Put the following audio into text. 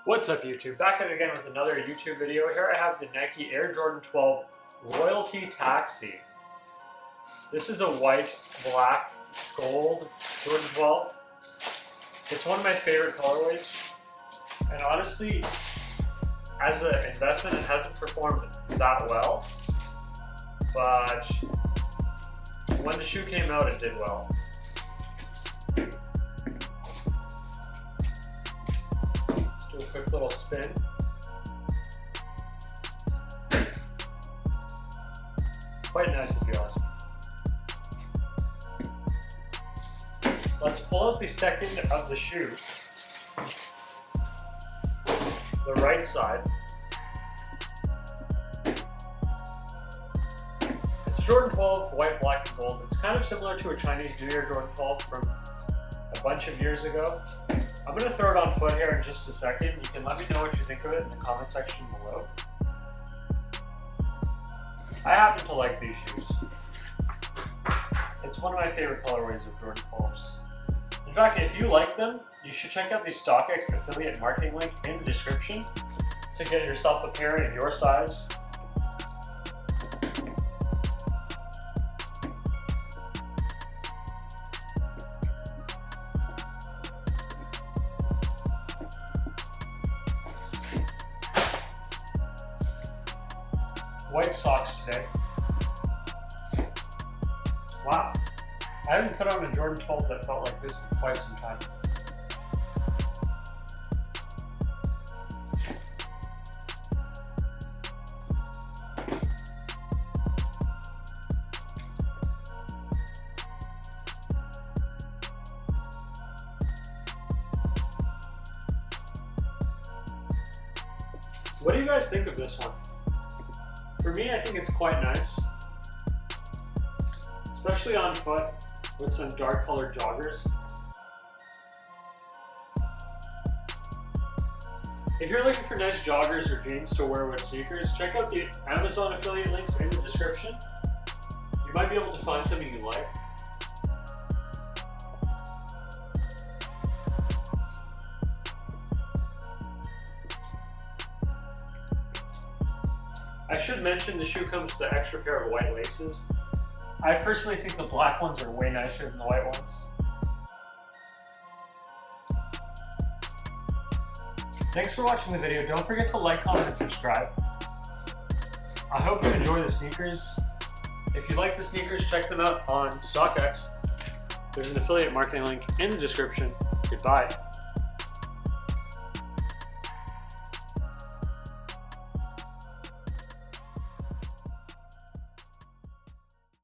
What's up YouTube? Back at it again with another YouTube video. Here I have the Nike Air Jordan 12 Royalty Taxi. This is a white, black, gold Jordan 12. It's one of my favorite colorways. And honestly, as an investment, it hasn't performed that well. But when the shoe came out, it did well. Do a quick little spin. Quite nice if you ask me. Let's pull out the second of the shoe. The right side. It's Jordan 12, white, black, and gold. It's kind of similar to a Chinese New Year Jordan 12 from a bunch of years ago. I'm going to throw it on foot here in just a second. You can let me know what you think of it in the comment section below. I happen to like these shoes. It's one of my favorite colorways of Jordan 12s. In fact, if you like them, you should check out the StockX affiliate marketing link in the description to get yourself a pair in your size. White socks today. Wow. I haven't put on a Jordan 12 that felt like this in quite some time. What do you guys think of this one? For me, I think it's quite nice, especially on foot with some dark colored joggers. If you're looking for nice joggers or jeans to wear with sneakers, check out the Amazon affiliate links in the description. You might be able to find something you like. I should mention the shoe comes with an extra pair of white laces. I personally think the black ones are way nicer than the white ones. Thanks for watching the video. Don't forget to like, comment, and subscribe. I hope you enjoy the sneakers. If you like the sneakers, check them out on StockX. There's an affiliate marketing link in the description. Goodbye.